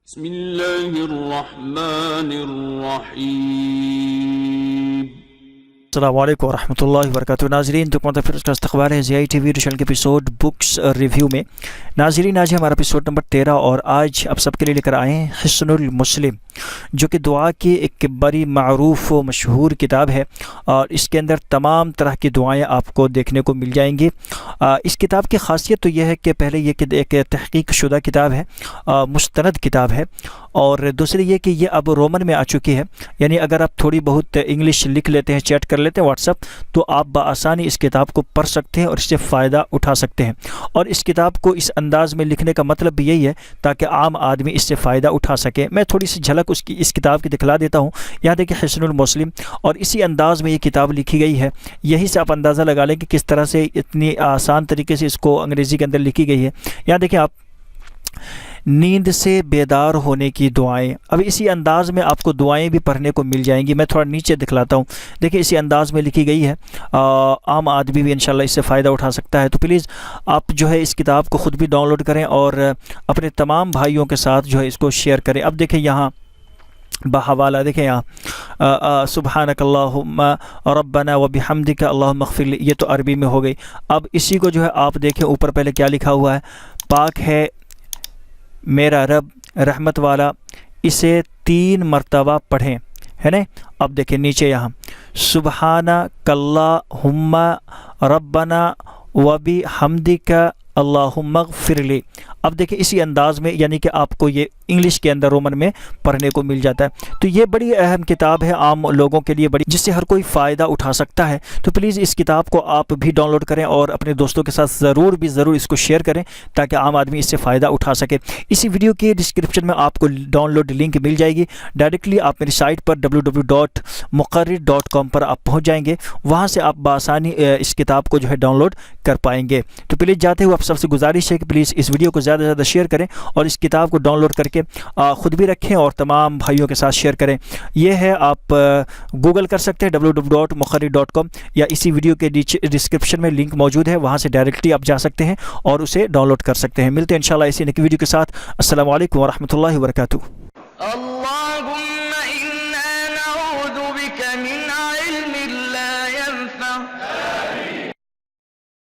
بسم اللہ الرحمن الرحیم۔ السلام علیکم ورحمۃ اللہ وبرکاتہ۔ ناظرین تو پھر اس کا استقبال ہے ضیاء ٹی وی چینل کے ایپیسوڈ بکس ریویو میں۔ ناظرین آج ہمارا ایپیسوڈ نمبر 13 اور آج اب سب کے لیے لے کر آئے ہیں حصن المسلم، جو کہ دعا کی ایک بڑی معروف و مشہور کتاب ہے اور اس کے اندر تمام طرح کی دعائیں آپ کو دیکھنے کو مل جائیں گی۔ اس کتاب کی خاصیت تو یہ ہے کہ پہلے یہ کہ ایک تحقیق شدہ کتاب ہے، مستند کتاب ہے، اور دوسری یہ کہ یہ اب رومن میں آ چکی ہے، یعنی اگر آپ تھوڑی بہت انگلش لکھ لیتے ہیں، چیٹ کر لیتے ہیں واٹس ایپ، تو آپ بآسانی اس کتاب کو پڑھ سکتے ہیں اور اس سے فائدہ اٹھا سکتے ہیں۔ اور اس کتاب کو اس انداز میں لکھنے کا مطلب بھی یہی ہے تاکہ عام آدمی اس سے فائدہ اٹھا سکے۔ میں تھوڑی سی جھلک اس کتاب کی دکھلا دیتا ہوں۔ یہاں دیکھیں حصن المسلم، اور اسی انداز میں یہ کتاب لکھی گئی ہے۔ یہی سے آپ اندازہ لگا لیں کہ کس طرح سے اتنی آسان طریقے سے اس کو انگریزی کے اندر لکھی گئی ہے۔ یہاں دیکھیں آپ، نیند سے بیدار ہونے کی دعائیں، اب اسی انداز میں آپ کو دعائیں بھی پڑھنے کو مل جائیں گی۔ میں تھوڑا نیچے دکھلاتا ہوں، دیکھیں اسی انداز میں لکھی گئی ہے، عام آدمی بھی انشاءاللہ اس سے فائدہ اٹھا سکتا ہے۔ تو پلیز آپ جو ہے اس کتاب کو خود بھی ڈاؤن لوڈ کریں اور اپنے تمام بھائیوں کے ساتھ جو ہے اس کو شیئر کریں۔ اب دیکھیں یہاں بحوالہ، دیکھیں یہاں سبحانک اللہم ربنا وبحمدک اللہم اغفر لی، یہ تو عربی میں ہو گئی۔ اب اسی کو جو ہے آپ دیکھیں اوپر پہلے کیا لکھا ہوا ہے، پاک ہے میرا رب رحمت والا، اسے 3 مرتبہ پڑھیں، ہے نا۔ اب دیکھیں نیچے یہاں سبحانک اللہم ربنا وبحمدک اللہم اغفر لی۔ اب دیکھیں اسی انداز میں، یعنی کہ آپ کو یہ انگلش کے اندر رومن میں پڑھنے کو مل جاتا ہے۔ تو یہ بڑی اہم کتاب ہے عام لوگوں کے لیے، بڑی جس سے ہر کوئی فائدہ اٹھا سکتا ہے۔ تو پلیز اس کتاب کو آپ بھی ڈاؤن لوڈ کریں اور اپنے دوستوں کے ساتھ ضرور اس کو شیئر کریں تاکہ عام آدمی اس سے فائدہ اٹھا سکے۔ اسی ویڈیو کے ڈسکرپشن میں آپ کو ڈاؤن لوڈ لنک مل جائے گی، ڈائریکٹلی آپ میری سائٹ پر www.muqarrir.com پر آپ پہنچ جائیں گے، وہاں سے آپ بآسانی اس کتاب کو جو ہے ڈاؤن لوڈ کر پائیں گے۔ تو پلیز جاتے ہوئے آپ سب سے گزارش ہے کہ پلیز اس ویڈیو کو زیادہ سے زیادہ شیئر کریں اور اس کتاب کو ڈاؤن لوڈ کر کے خود بھی رکھیں اور تمام بھائیوں کے ساتھ شیئر کریں۔ یہ ہے، آپ گوگل کر سکتے ہیں www.muqarrir.com، یا اسی ویڈیو کے ڈسکرپشن میں لنک موجود ہے، وہاں سے ڈائریکٹلی آپ جا سکتے ہیں اور اسے ڈاؤن لوڈ کر سکتے ہیں۔ ملتے ہیں انشاءاللہ اسی نئی ویڈیو کے ساتھ۔ السلام علیکم ورحمۃ اللہ وبرکاتہ۔